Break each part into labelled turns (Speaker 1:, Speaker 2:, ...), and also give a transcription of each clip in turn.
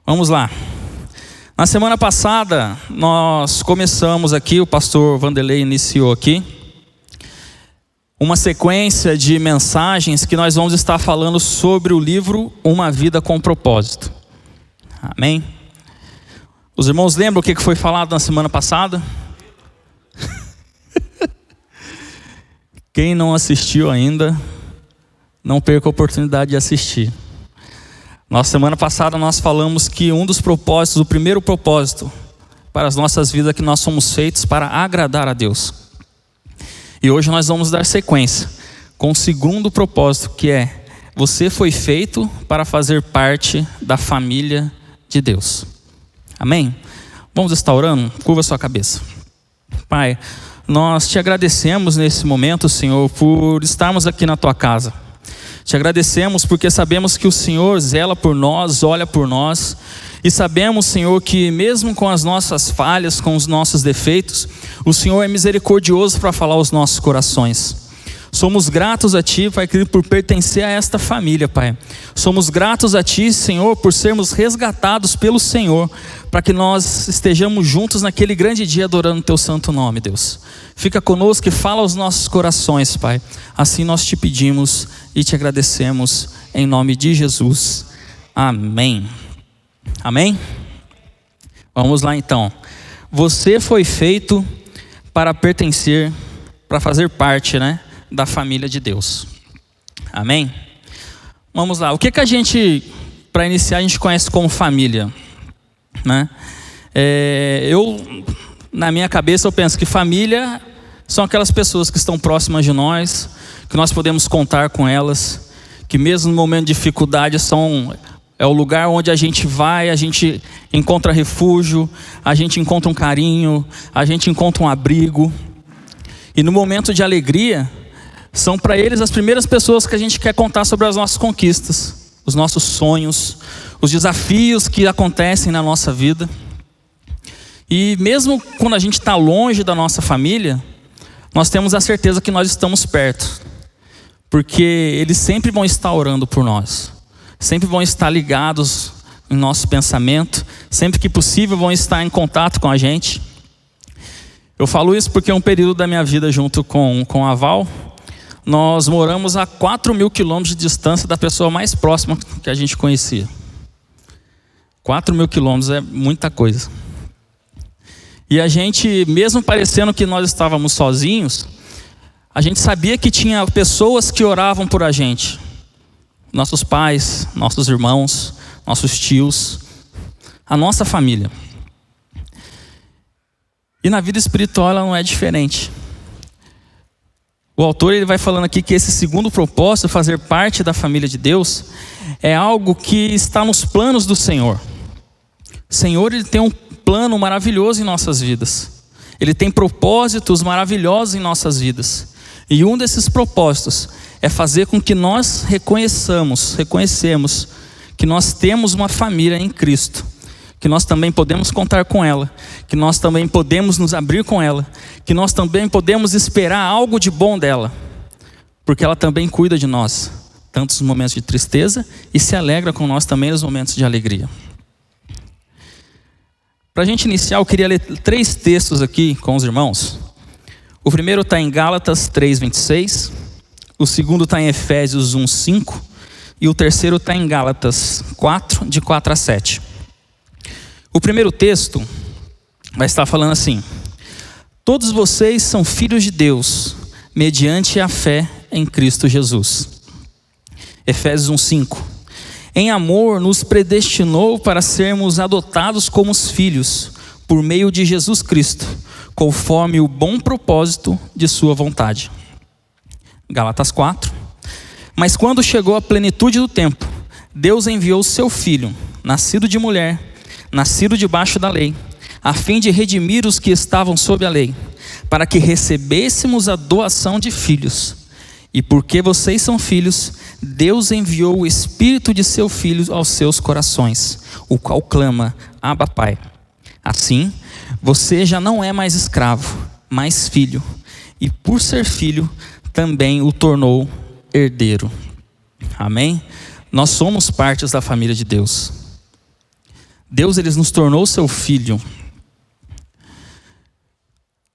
Speaker 1: Vamos lá. Na semana passada, nós começamos aqui, o pastor Vanderlei iniciou aqui, uma sequência de mensagens que nós vamos estar falando sobre o livro Uma Vida com Propósito. Amém? Os irmãos lembram o que foi falado na semana passada? Quem não assistiu ainda, não perca a oportunidade de assistir. Na semana passada nós falamos que um dos propósitos, o primeiro propósito para as nossas vidas é que nós somos feitos para agradar a Deus. E hoje nós vamos dar sequência com o segundo propósito, que é: você foi feito para fazer parte da família de Deus. Amém? Vamos estar orando? Curva sua cabeça. Pai, nós te agradecemos nesse momento, Senhor, por estarmos aqui na tua casa. Te agradecemos porque sabemos que o Senhor zela por nós, olha por nós. E sabemos, Senhor, que mesmo com as nossas falhas, com os nossos defeitos, o Senhor é misericordioso para falar aos nossos corações. Somos gratos a Ti, Pai querido, por pertencer a esta família, Pai. Somos gratos a Ti, Senhor, por sermos resgatados pelo Senhor, para que nós estejamos juntos naquele grande dia adorando o Teu santo nome, Deus. Fica conosco e fala aos nossos corações, Pai. Assim nós te pedimos e te agradecemos, em nome de Jesus. Amém. Amém? Vamos lá então. Você foi feito para pertencer, para fazer parte, da família de Deus. Amém? Vamos lá. O que a gente, para iniciar, a gente conhece como família, na minha cabeça eu penso que família são aquelas pessoas que estão próximas de nós, que nós podemos contar com elas, que mesmo no momento de dificuldade é o lugar onde a gente vai, a gente encontra refúgio, a gente encontra um carinho, a gente encontra um abrigo. E no momento de alegria, são para eles as primeiras pessoas que a gente quer contar sobre as nossas conquistas, os nossos sonhos, os desafios que acontecem na nossa vida. E mesmo quando a gente está longe da nossa família, nós temos a certeza que nós estamos perto, porque eles sempre vão estar orando por nós, sempre vão estar ligados em nosso pensamento, sempre que possível vão estar em contato com a gente. Eu falo isso porque um período da minha vida junto com a Val, nós moramos a 4.000 quilômetros de distância da pessoa mais próxima que a gente conhecia. 4.000 quilômetros é muita coisa. E a gente, mesmo parecendo que nós estávamos sozinhos, a gente sabia que tinha pessoas que oravam por a gente. Nossos pais, nossos irmãos, nossos tios, a nossa família. E na vida espiritual ela não é diferente. O autor ele vai falando aqui que esse segundo propósito, fazer parte da família de Deus, é algo que está nos planos do Senhor. O Senhor ele tem um plano maravilhoso em nossas vidas. Ele tem propósitos maravilhosos em nossas vidas. E um desses propósitos é fazer com que nós reconhecemos que nós temos uma família em Cristo, que nós também podemos contar com ela, que nós também podemos nos abrir com ela, que nós também podemos esperar algo de bom dela, porque ela também cuida de nós, tanto nos momentos de tristeza, e se alegra com nós também nos momentos de alegria. Para a gente iniciar, eu queria ler 3 textos aqui com os irmãos. O primeiro está em Gálatas 3:26, o segundo está em Efésios 1:5, e o terceiro está em Gálatas 4, de 4 a 7. O primeiro texto vai estar falando assim: todos vocês são filhos de Deus, mediante a fé em Cristo Jesus. Efésios 1:5. Em amor nos predestinou para sermos adotados como os filhos, por meio de Jesus Cristo, conforme o bom propósito de sua vontade. Gálatas 4. Mas quando chegou a plenitude do tempo, Deus enviou seu Filho, nascido de mulher, nascido debaixo da lei, a fim de redimir os que estavam sob a lei, para que recebêssemos a doação de filhos. E porque vocês são filhos, Deus enviou o Espírito de seu Filho aos seus corações, o qual clama: Abba, Pai. Assim, você já não é mais escravo, mas filho, e por ser filho, também o tornou herdeiro. Amém? Nós somos partes da família de Deus. Deus ele nos tornou seu filho.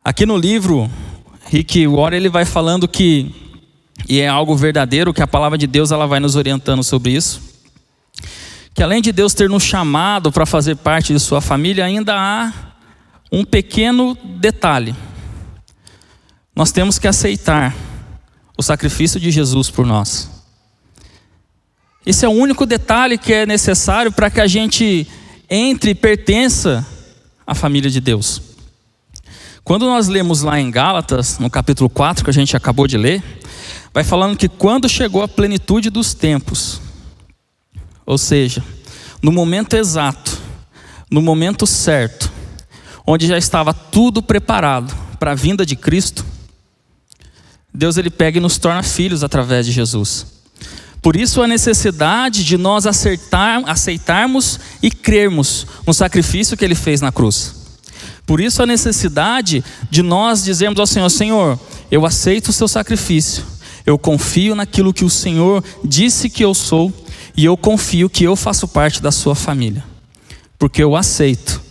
Speaker 1: Aqui no livro, Rick Warren ele vai falando que, e é algo verdadeiro, que a palavra de Deus ela vai nos orientando sobre isso, que além de Deus ter nos chamado para fazer parte de sua família, ainda há um pequeno detalhe. Nós temos que aceitar o sacrifício de Jesus por nós. Esse é o único detalhe que é necessário para que a gente entre e pertença à família de Deus. Quando nós lemos lá em Gálatas, no capítulo 4, que a gente acabou de ler, vai falando que quando chegou a plenitude dos tempos, ou seja, no momento exato, no momento certo, onde já estava tudo preparado para a vinda de Cristo, Deus ele pega e nos torna filhos através de Jesus. Por isso a necessidade de nós aceitarmos e crermos no sacrifício que ele fez na cruz. Por isso a necessidade de nós dizermos ao Senhor: Senhor, eu aceito o seu sacrifício, eu confio naquilo que o Senhor disse que eu sou, e eu confio que eu faço parte da sua família, porque eu aceito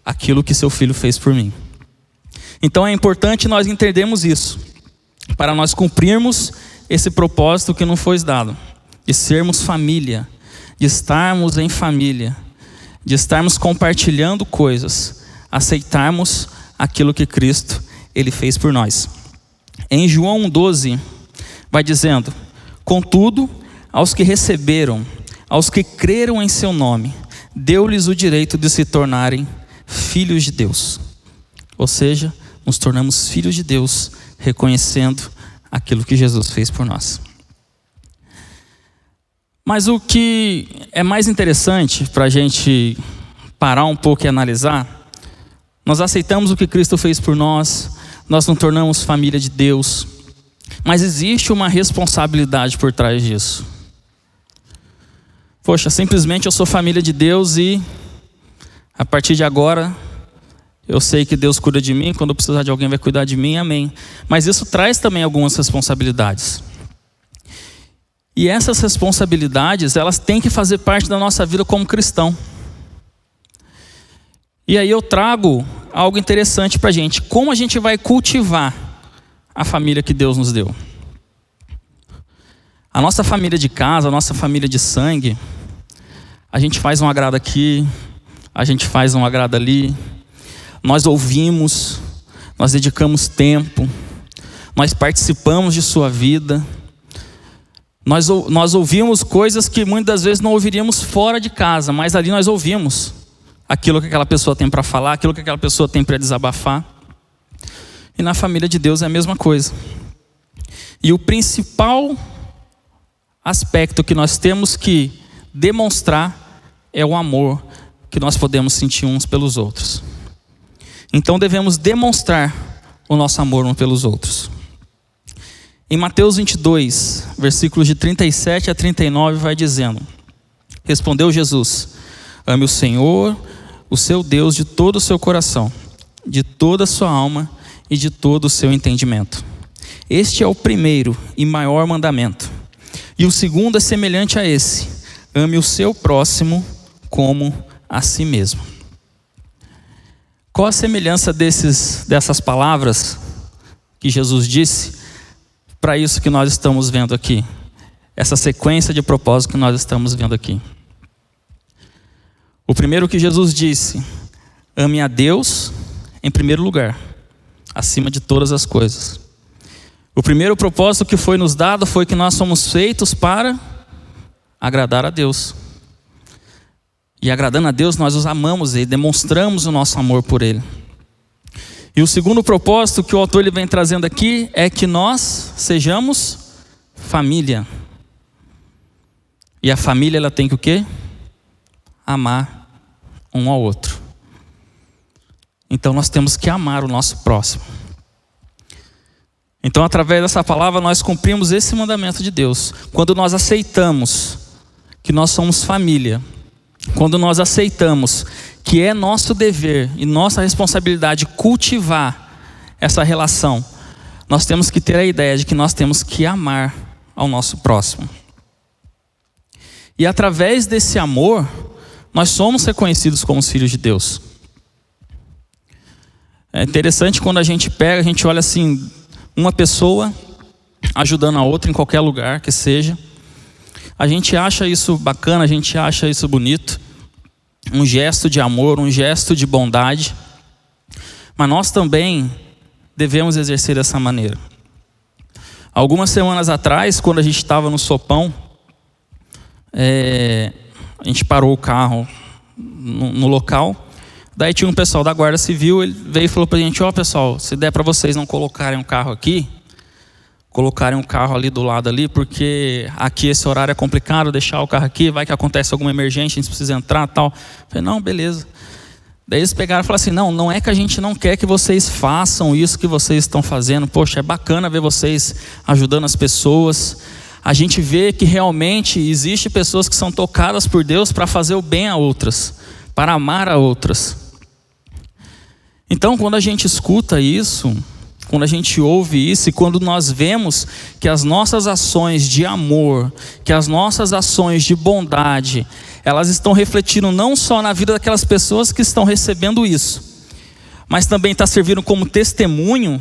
Speaker 1: aquilo que seu filho fez por mim. Então é importante nós entendermos isso, para nós cumprirmos esse propósito que nos foi dado, de sermos família, de estarmos em família, de estarmos compartilhando coisas, aceitarmos aquilo que Cristo ele fez por nós. Em João 1,12 vai dizendo: contudo, aos que receberam, aos que creram em seu nome, deu-lhes o direito de se tornarem filhos de Deus. Ou seja, nos tornamos filhos de Deus, reconhecendo aquilo que Jesus fez por nós. Mas o que é mais interessante para a gente parar um pouco e analisar, nós aceitamos o que Cristo fez por nós, nós nos tornamos família de Deus, mas existe uma responsabilidade por trás disso. Poxa, simplesmente eu sou família de Deus e a partir de agora eu sei que Deus cuida de mim, quando eu precisar de alguém vai cuidar de mim, amém. Mas isso traz também algumas responsabilidades. E essas responsabilidades, elas têm que fazer parte da nossa vida como cristão. E aí eu trago algo interessante para a gente. Como a gente vai cultivar a família que Deus nos deu? A nossa família de casa, a nossa família de sangue, a gente faz um agrado aqui, a gente faz um agrado ali. Nós ouvimos, nós dedicamos tempo, nós participamos de sua vida. Nós ouvimos coisas que muitas vezes não ouviríamos fora de casa, mas ali nós ouvimos aquilo que aquela pessoa tem para falar, aquilo que aquela pessoa tem para desabafar. E na família de Deus é a mesma coisa. E o principal aspecto que nós temos que demonstrar é o amor que nós podemos sentir uns pelos outros. Então devemos demonstrar o nosso amor uns pelos outros. Em Mateus 22, versículos de 37 a 39 vai dizendo: respondeu Jesus: ame o Senhor, o seu Deus, de todo o seu coração, de toda a sua alma e de todo o seu entendimento. Este é o primeiro e maior mandamento. E o segundo é semelhante a esse: ame o seu próximo como a si mesmo. Qual a semelhança dessas palavras que Jesus disse para isso que nós estamos vendo aqui? Essa sequência de propósitos que nós estamos vendo aqui. O primeiro que Jesus disse: ame a Deus em primeiro lugar, acima de todas as coisas. O primeiro propósito que foi nos dado foi que nós somos feitos para agradar a Deus. E agradando a Deus, nós os amamos e demonstramos o nosso amor por Ele. E o segundo propósito que o autor ele vem trazendo aqui é que nós sejamos família. E a família ela tem que o quê? Amar um ao outro. Então nós temos que amar o nosso próximo. Então através dessa palavra nós cumprimos esse mandamento de Deus. Quando nós aceitamos que nós somos família, quando nós aceitamos que é nosso dever e nossa responsabilidade cultivar essa relação, nós temos que ter a ideia de que nós temos que amar ao nosso próximo. E através desse amor, nós somos reconhecidos como os filhos de Deus. É interessante quando a gente olha assim, uma pessoa ajudando a outra em qualquer lugar que seja. A gente acha isso bacana, a gente acha isso bonito. Um gesto de amor, um gesto de bondade. Mas nós também devemos exercer dessa maneira. Algumas semanas atrás, quando a gente estava no sopão, a gente parou o carro no local. Daí tinha um pessoal da Guarda Civil, ele veio e falou pra gente: ó, pessoal, se der para vocês não colocarem um carro aqui, colocarem um carro ali do lado ali, porque aqui esse horário é complicado, deixar o carro aqui, vai que acontece alguma emergência, a gente precisa entrar e tal. Eu falei: não, beleza. Daí eles pegaram e falaram assim: não é que a gente não quer que vocês façam isso que vocês estão fazendo. Poxa, é bacana ver vocês ajudando as pessoas. A gente vê que realmente existe pessoas que são tocadas por Deus para fazer o bem a outras, para amar a outras. Então, quando a gente escuta isso, quando a gente ouve isso, e quando nós vemos que as nossas ações de amor, que as nossas ações de bondade, elas estão refletindo não só na vida daquelas pessoas que estão recebendo isso, mas também está servindo como testemunho.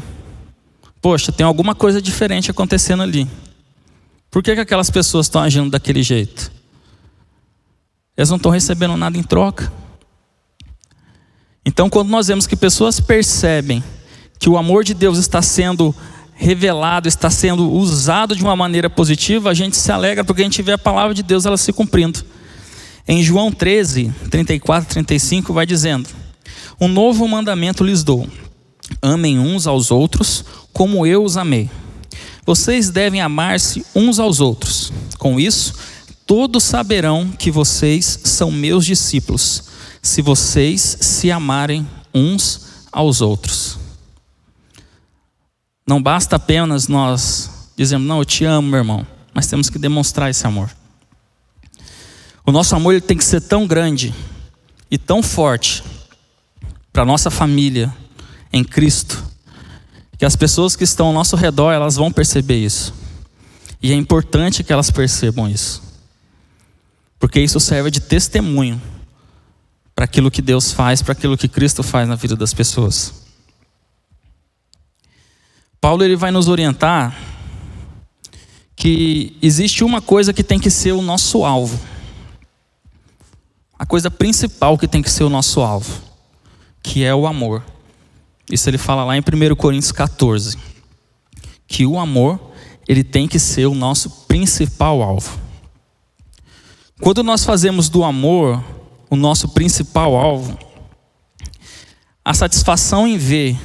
Speaker 1: Poxa, tem alguma coisa diferente acontecendo ali. Por que aquelas pessoas estão agindo daquele jeito? Elas não estão recebendo nada em troca. Então, quando nós vemos que pessoas percebem que o amor de Deus está sendo revelado, está sendo usado de uma maneira positiva, a gente se alegra porque a gente vê a palavra de Deus ela se cumprindo. Em João 13, 34, 35 vai dizendo: um novo mandamento lhes dou, amem uns aos outros como eu os amei. Vocês devem amar-se uns aos outros. Com isso, todos saberão que vocês são meus discípulos, se vocês se amarem uns aos outros. Não basta apenas nós dizermos: não, eu te amo, meu irmão, mas temos que demonstrar esse amor. O nosso amor ele tem que ser tão grande e tão forte para a nossa família em Cristo, que as pessoas que estão ao nosso redor, elas vão perceber isso. E é importante que elas percebam isso, porque isso serve de testemunho para aquilo que Deus faz, para aquilo que Cristo faz na vida das pessoas. Paulo ele vai nos orientar que existe uma coisa que tem que ser o nosso alvo. A coisa principal que tem que ser o nosso alvo, que é o amor. Isso ele fala lá em 1 Coríntios 14. Que o amor, ele tem que ser o nosso principal alvo. Quando nós fazemos do amor o nosso principal alvo, a satisfação em ver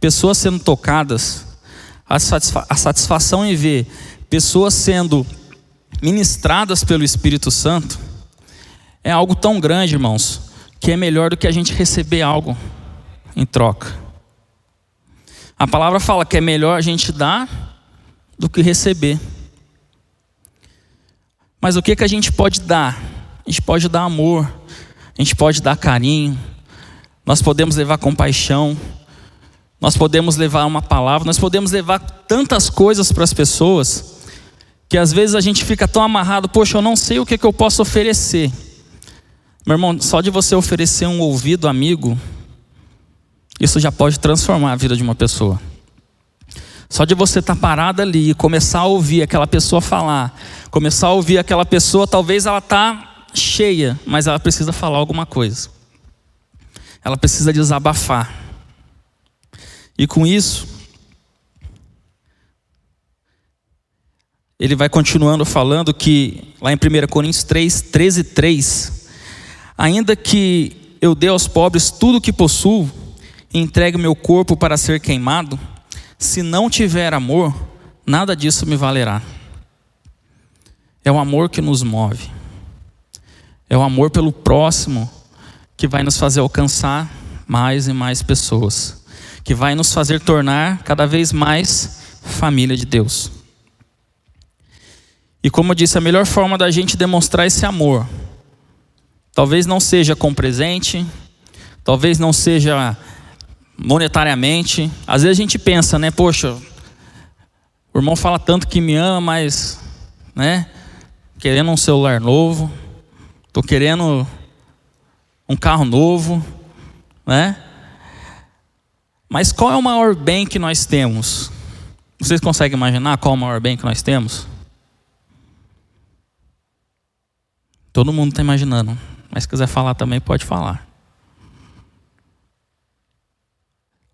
Speaker 1: pessoas sendo tocadas, a satisfação em ver pessoas sendo ministradas pelo Espírito Santo, é algo tão grande, irmãos, que é melhor do que a gente receber algo em troca. A palavra fala que é melhor a gente dar do que receber. Mas o que a gente pode dar? A gente pode dar amor, a gente pode dar carinho, nós podemos levar compaixão, nós podemos levar uma palavra, nós podemos levar tantas coisas para as pessoas, que às vezes a gente fica tão amarrado: poxa, eu não sei o que eu posso oferecer. Meu irmão, só de você oferecer um ouvido amigo, isso já pode transformar a vida de uma pessoa. Só de você estar parado ali e começar a ouvir aquela pessoa falar, começar a ouvir aquela pessoa, talvez ela está cheia, mas ela precisa falar alguma coisa. Ela precisa desabafar. E com isso, ele vai continuando falando que, lá em 1 Coríntios 3, 13, 3, ainda que eu dê aos pobres tudo o que possuo, e entregue meu corpo para ser queimado, se não tiver amor, nada disso me valerá. É o amor que nos move. É o amor pelo próximo que vai nos fazer alcançar mais e mais pessoas, que vai nos fazer tornar cada vez mais família de Deus. E como eu disse, a melhor forma da gente demonstrar esse amor, talvez não seja com presente, talvez não seja monetariamente. Às vezes a gente pensa, né? Poxa, o irmão fala tanto que me ama, mas, né? Querendo um celular novo, tô querendo, um carro novo, né? Mas qual é o maior bem que nós temos? Vocês conseguem imaginar qual é o maior bem que nós temos? Todo mundo está imaginando, mas se quiser falar também pode falar.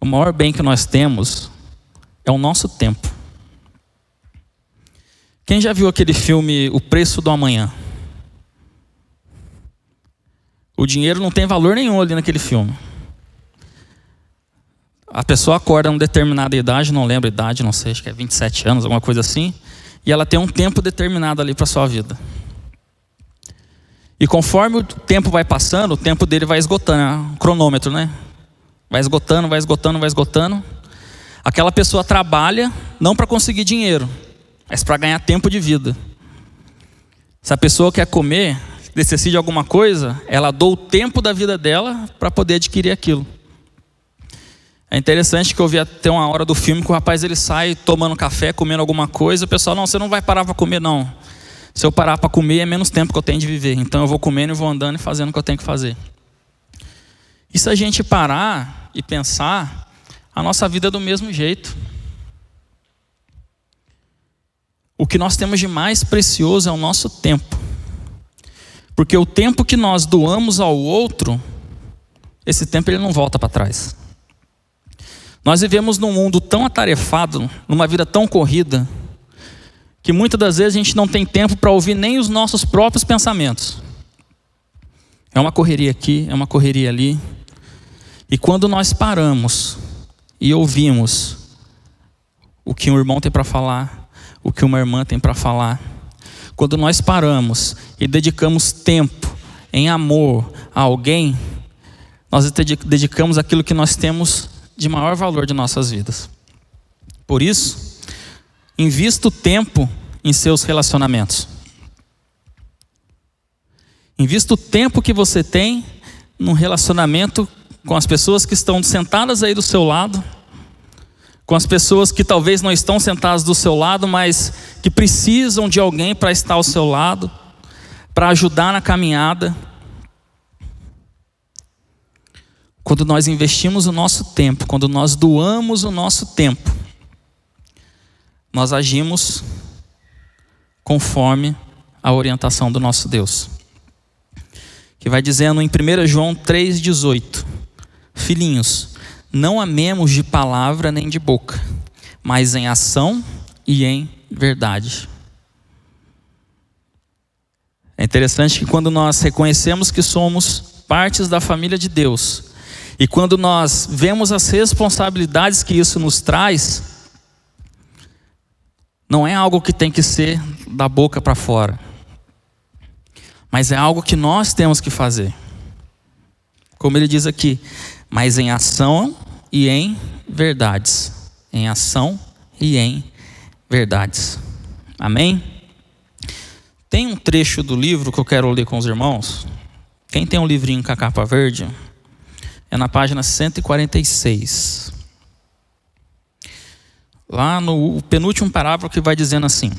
Speaker 1: O maior bem que nós temos é o nosso tempo. Quem já viu aquele filme O Preço do Amanhã? O dinheiro não tem valor nenhum ali naquele filme. A pessoa acorda em uma determinada idade, não lembro a idade, não sei, acho que é 27 anos, alguma coisa assim, e ela tem um tempo determinado ali para a sua vida. E conforme o tempo vai passando, o tempo dele vai esgotando, é um cronômetro, né? Vai esgotando, vai esgotando, vai esgotando. Aquela pessoa trabalha não para conseguir dinheiro, mas para ganhar tempo de vida. Se a pessoa quer comer, necessita de alguma coisa, ela doa o tempo da vida dela para poder adquirir aquilo. É interessante que eu vi até uma hora do filme que o rapaz ele sai tomando café, comendo alguma coisa, o pessoal, não, você não vai parar para comer não. Se eu parar para comer é menos tempo que eu tenho de viver, então eu vou comendo e vou andando e fazendo o que eu tenho que fazer. E se a gente parar e pensar, a nossa vida é do mesmo jeito. O que nós temos de mais precioso é o nosso tempo. Porque o tempo que nós doamos ao outro, esse tempo ele não volta para trás. Nós vivemos num mundo tão atarefado, numa vida tão corrida, que muitas das vezes a gente não tem tempo para ouvir nem os nossos próprios pensamentos. É uma correria aqui, é uma correria ali. E quando nós paramos e ouvimos o que um irmão tem para falar, o que uma irmã tem para falar, quando nós paramos e dedicamos tempo em amor a alguém, nós dedicamos aquilo que nós temos de maior valor de nossas vidas. Por isso, invista o tempo em seus relacionamentos. Invista o tempo que você tem num relacionamento com as pessoas que estão sentadas aí do seu lado, com as pessoas que talvez não estão sentadas do seu lado, mas que precisam de alguém para estar ao seu lado, para ajudar na caminhada. Quando nós investimos o nosso tempo, quando nós doamos o nosso tempo, nós agimos conforme a orientação do nosso Deus. Que vai dizendo em 1 João 3,18: Filhinhos, não amemos de palavra nem de boca, mas em ação e em verdade. É interessante que quando nós reconhecemos que somos partes da família de Deus, e quando nós vemos as responsabilidades que isso nos traz, não é algo que tem que ser da boca para fora, mas é algo que nós temos que fazer. Como ele diz aqui, mas em ação e em verdades. Em ação e em verdades. Amém? Tem um trecho do livro que eu quero ler com os irmãos. Quem tem um livrinho com a capa verde? É na página 146. Lá no penúltimo parágrafo que vai dizendo assim: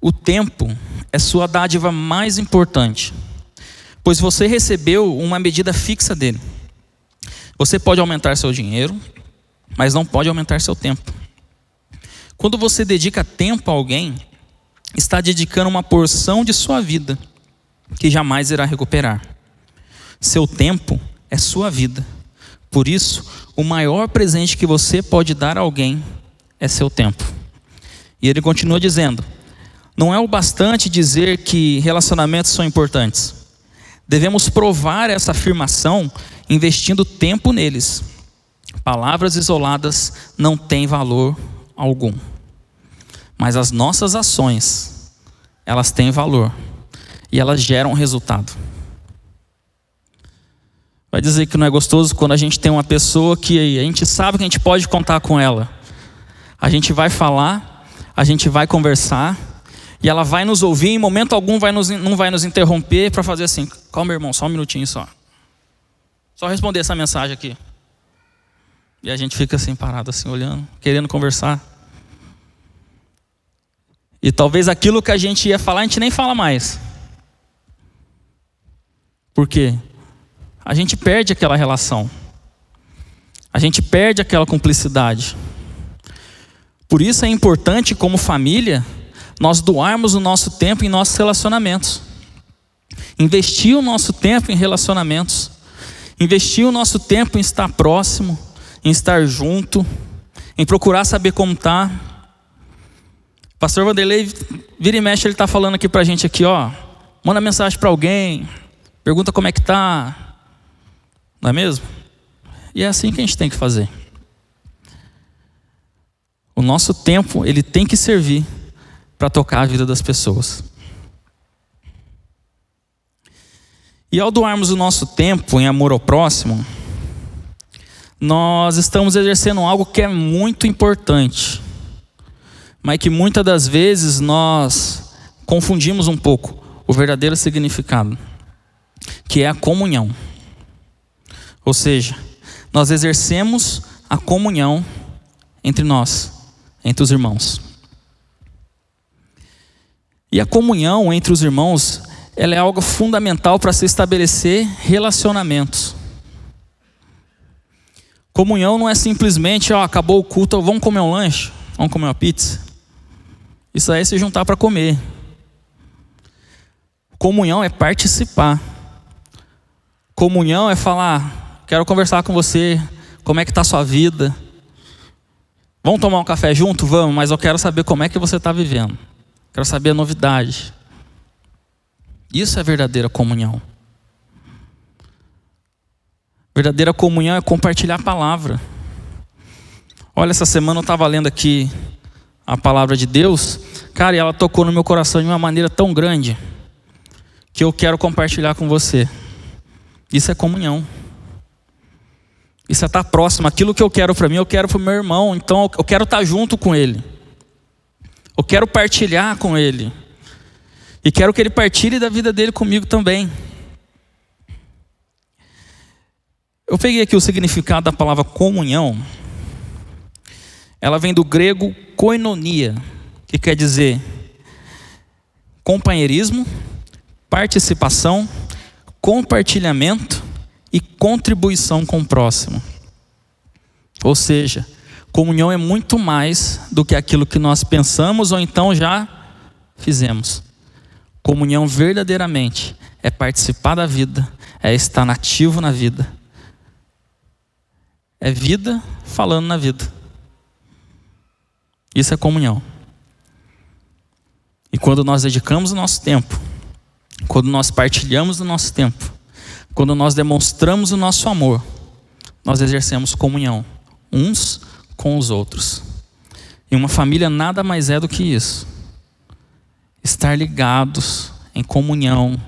Speaker 1: o tempo é sua dádiva mais importante, pois você recebeu uma medida fixa dele. Você pode aumentar seu dinheiro, mas não pode aumentar seu tempo. Quando você dedica tempo a alguém, está dedicando uma porção de sua vida, que jamais irá recuperar. Seu tempo é sua vida. Por isso, o maior presente que você pode dar a alguém é seu tempo. E ele continua dizendo: não é o bastante dizer que relacionamentos são importantes. Devemos provar essa afirmação investindo tempo neles. Palavras isoladas não têm valor algum. Mas as nossas ações, elas têm valor. E elas geram resultado. Vai dizer que não é gostoso quando a gente tem uma pessoa que a gente sabe que a gente pode contar com ela. A gente vai falar, a gente vai conversar, e ela vai nos ouvir, em momento algum não vai nos interromper para fazer assim: calma, irmão, só um minutinho só. Só responder essa mensagem aqui. E a gente fica assim, parado assim, olhando, querendo conversar. E talvez aquilo que a gente ia falar, a gente nem fala mais. Por quê? a gente perde aquela relação. A gente perde aquela cumplicidade. Por isso é importante, como família, nós doarmos o nosso tempo em nossos relacionamentos. Investir o nosso tempo em relacionamentos. Investir o nosso tempo em estar próximo, em estar junto, em procurar saber como está. Pastor Vanderlei, vira e mexe, ele está falando aqui para a gente aqui, ó. Manda mensagem para alguém, pergunta como é que está. Não é mesmo? E é assim que a gente tem que fazer. O nosso tempo, ele tem que servir para tocar a vida das pessoas. E ao doarmos o nosso tempo em amor ao próximo, nós estamos exercendo algo que é muito importante, mas que muitas das vezes nós confundimos um pouco o verdadeiro significado, que é a comunhão. Ou seja, nós exercemos a comunhão entre nós, entre os irmãos. E a comunhão entre os irmãos, ela é algo fundamental para se estabelecer relacionamentos. Comunhão não é simplesmente, acabou o culto, vamos comer um lanche, vamos comer uma pizza. Isso aí é se juntar para comer. Comunhão é participar. Comunhão é falar, quero conversar com você, como é que está a sua vida. Vamos tomar um café junto? Vamos, mas eu quero saber como é que você está vivendo. Quero saber a novidade. Isso é verdadeira comunhão. Verdadeira comunhão é compartilhar a palavra. Olha, essa semana eu estava lendo aqui a palavra de Deus, cara, e ela tocou no meu coração de uma maneira tão grande, que eu quero compartilhar com você. Isso é comunhão. Isso é estar próximo. Aquilo que eu quero para mim, eu quero para o meu irmão. Então eu quero estar junto com ele. Eu quero partilhar com ele. E quero que ele partilhe da vida dele comigo também. Eu peguei aqui o significado da palavra comunhão. Ela vem do grego koinonia, que quer dizer companheirismo, participação, compartilhamento e contribuição com o próximo. Ou seja, comunhão é muito mais do que aquilo que nós pensamos ou então já fizemos. Comunhão verdadeiramente é participar da vida, é estar ativo na vida. É vida falando na vida. Isso é comunhão. E quando nós dedicamos o nosso tempo, quando nós partilhamos o nosso tempo, quando nós demonstramos o nosso amor, nós exercemos comunhão uns com os outros. E uma família nada mais é do que isso. Estar ligados em comunhão,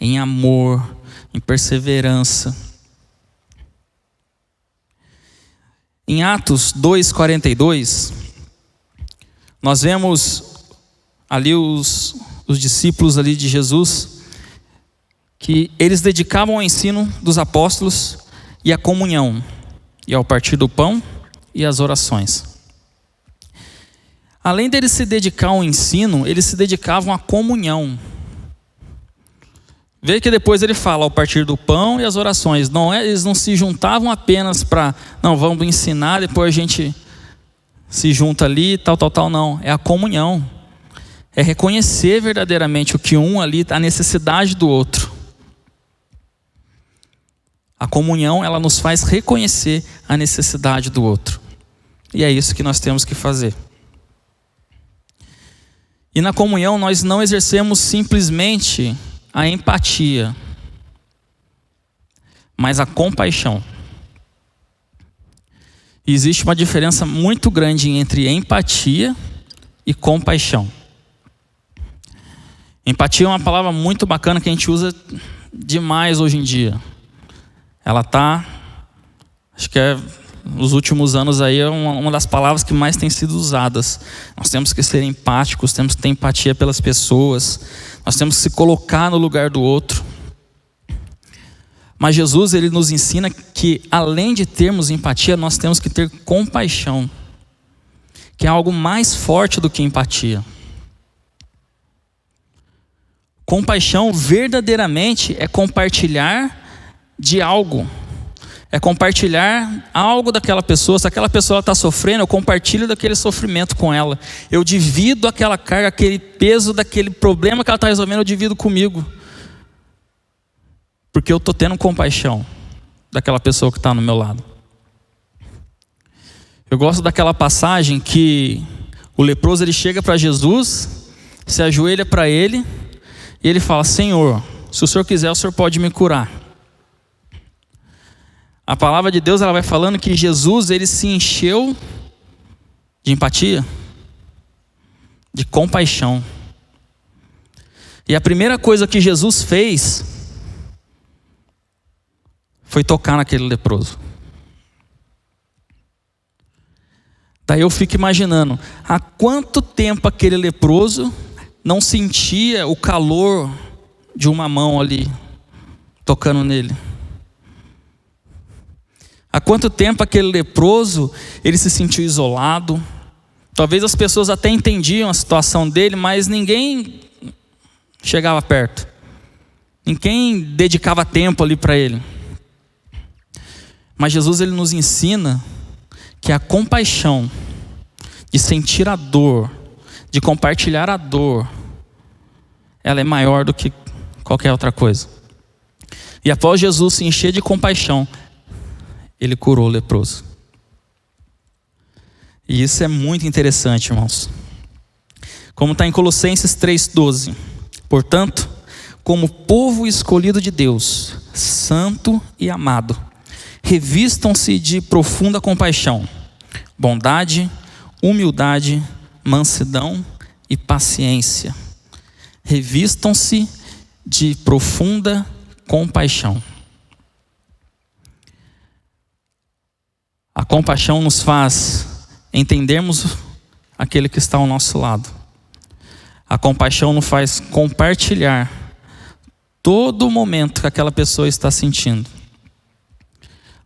Speaker 1: em amor, em perseverança. Em Atos 2:42, nós vemos ali os discípulos ali de Jesus, que eles dedicavam ao ensino dos apóstolos e à comunhão, e ao partir do pão e às orações. Além deles se dedicar ao ensino, eles se dedicavam à comunhão. Vê que depois ele fala ao partir do pão e as orações. Eles não se juntavam apenas para, vamos ensinar, depois a gente se junta ali, tal, não. É a comunhão. É reconhecer verdadeiramente o que um ali, a necessidade do outro. A comunhão, ela nos faz reconhecer a necessidade do outro. E é isso que nós temos que fazer. E na comunhão nós não exercemos simplesmente a empatia, mas a compaixão. E existe uma diferença muito grande entre empatia e compaixão. Empatia é uma palavra muito bacana que a gente usa demais hoje em dia. Ela acho que nos últimos anos aí é uma das palavras que mais tem sido usadas. Nós temos que ser empáticos, temos que ter empatia pelas pessoas, nós temos que se colocar no lugar do outro. Mas Jesus, ele nos ensina que além de termos empatia, nós temos que ter compaixão, que é algo mais forte do que empatia. Compaixão verdadeiramente é compartilhar de algo. É compartilhar algo daquela pessoa. Se aquela pessoa está sofrendo, eu compartilho daquele sofrimento com ela. Eu divido aquela carga, aquele peso daquele problema que ela está resolvendo, eu divido comigo. Porque eu estou tendo compaixão daquela pessoa que está no meu lado. Eu gosto daquela passagem que o leproso ele chega para Jesus, se ajoelha para ele e ele fala: Senhor, se o Senhor quiser, o Senhor pode me curar. A palavra de Deus ela vai falando que Jesus ele se encheu de empatia, de compaixão. E a primeira coisa que Jesus fez foi tocar naquele leproso. Daí eu fico imaginando, há quanto tempo aquele leproso não sentia o calor de uma mão ali tocando nele? Há quanto tempo aquele leproso, ele se sentiu isolado? Talvez as pessoas até entendiam a situação dele, mas ninguém chegava perto. Ninguém dedicava tempo ali para ele. Mas Jesus ele nos ensina que a compaixão, de sentir a dor, de compartilhar a dor, ela é maior do que qualquer outra coisa. E após Jesus se encher de compaixão, ele curou o leproso. E isso é muito interessante, irmãos. Como está em Colossenses 3,12. Portanto, como povo escolhido de Deus, santo e amado, revistam-se de profunda compaixão, bondade, humildade, mansidão e paciência. Revistam-se de profunda compaixão. A compaixão nos faz entendermos aquele que está ao nosso lado. A compaixão nos faz compartilhar todo o momento que aquela pessoa está sentindo.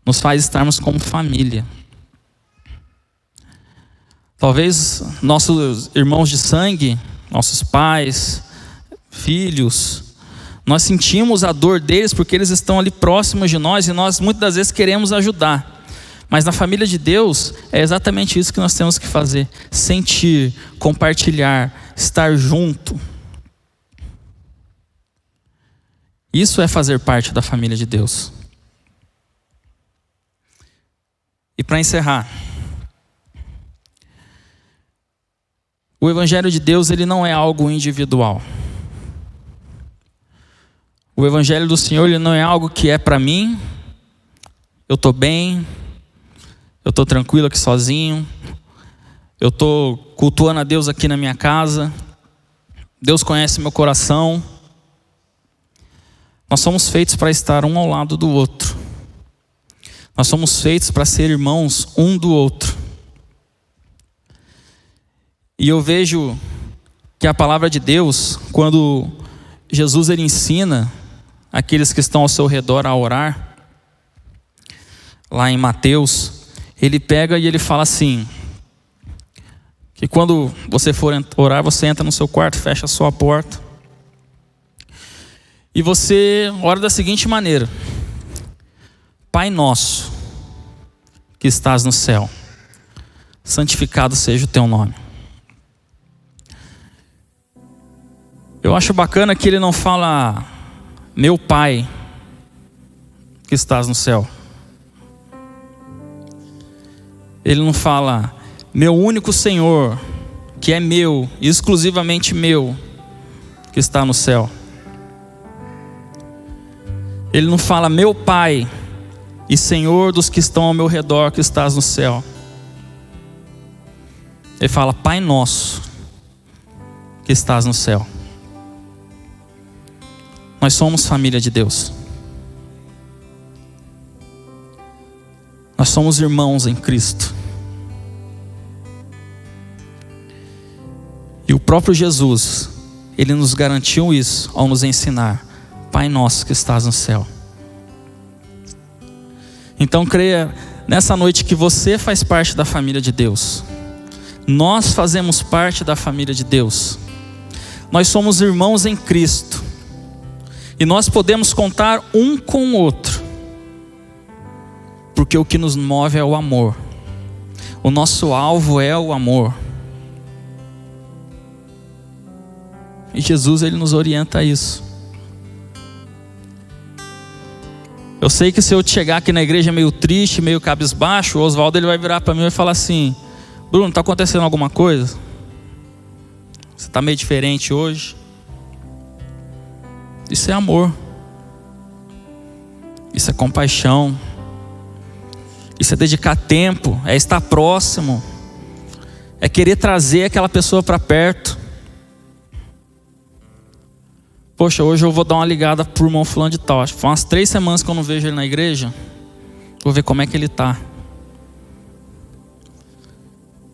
Speaker 1: Nos faz estarmos como família. Talvez nossos irmãos de sangue, nossos pais, filhos, nós sentimos a dor deles porque eles estão ali próximos de nós e nós muitas das vezes queremos ajudar. Mas na família de Deus é exatamente isso que nós temos que fazer: sentir, compartilhar, estar junto. Isso é fazer parte da família de Deus. E para encerrar, o Evangelho de Deus ele não é algo individual. O Evangelho do Senhor ele não é algo que é para mim. Eu estou bem, eu estou tranquilo aqui sozinho, eu estou cultuando a Deus aqui na minha casa, Deus conhece meu coração. Nós somos feitos para estar um ao lado do outro. Nós somos feitos para ser irmãos um do outro. E eu vejo que a palavra de Deus, quando Jesus ele ensina aqueles que estão ao seu redor a orar, lá em Mateus, ele pega e ele fala assim, que quando você for orar, você entra no seu quarto, fecha a sua porta, e você ora da seguinte maneira: Pai nosso, que estás no céu, santificado seja o teu nome. Eu acho bacana que ele não fala meu Pai, que estás no céu. Ele não fala meu único Senhor, que é meu, exclusivamente meu, que está no céu. Ele não fala meu Pai e Senhor dos que estão ao meu redor, que estás no céu. Ele fala Pai nosso, que estás no céu. Nós somos família de Deus. Nós somos irmãos em Cristo. E o próprio Jesus, ele nos garantiu isso ao nos ensinar: Pai nosso que estás no céu. Então creia nessa noite que você faz parte da família de Deus. Nós fazemos parte da família de Deus. Nós somos irmãos em Cristo. E nós podemos contar um com o outro. Porque o que nos move é o amor. O nosso alvo é o amor. E Jesus, ele nos orienta a isso. Eu sei que se eu chegar aqui na igreja meio triste, meio cabisbaixo, o Oswaldo ele vai virar para mim e vai falar assim: Bruno, está acontecendo alguma coisa? Você está meio diferente hoje? Isso é amor. Isso é compaixão. Isso é dedicar tempo, é estar próximo, é querer trazer aquela pessoa para perto. Poxa, hoje eu vou dar uma ligada pro irmão fulano de tal. Acho que foi umas 3 semanas que eu não vejo ele na igreja. Vou ver como é que ele está.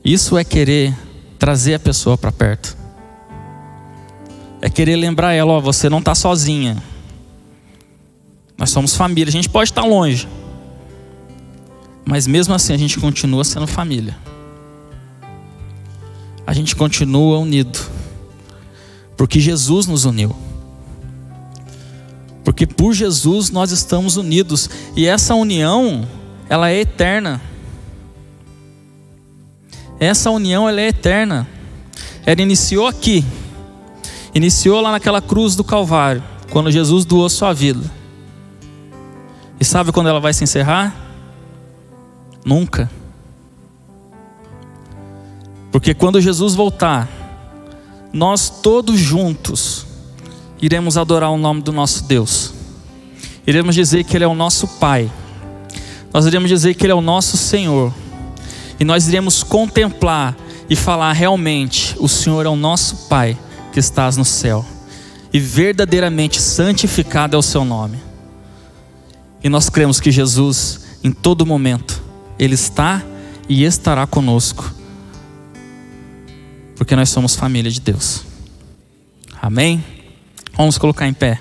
Speaker 1: Isso é querer trazer a pessoa para perto. É querer lembrar ela, ó, você não está sozinha. Nós somos família, a gente pode estar longe, mas mesmo assim a gente continua sendo família. A gente continua unido, porque Jesus nos uniu. Porque por Jesus nós estamos unidos. E essa união, ela é eterna. Essa união, ela é eterna. Ela iniciou aqui. Iniciou lá naquela cruz do Calvário, quando Jesus doou sua vida. E sabe quando ela vai se encerrar? Nunca. Porque quando Jesus voltar, nós todos juntos iremos adorar o nome do nosso Deus. Iremos dizer que Ele é o nosso Pai. Nós iremos dizer que Ele é o nosso Senhor. E nós iremos contemplar e falar: realmente, o Senhor é o nosso Pai que estás no céu. E verdadeiramente santificado é o seu nome. E nós cremos que Jesus, em todo momento, Ele está e estará conosco. Porque nós somos família de Deus. Amém? Vamos colocar em pé.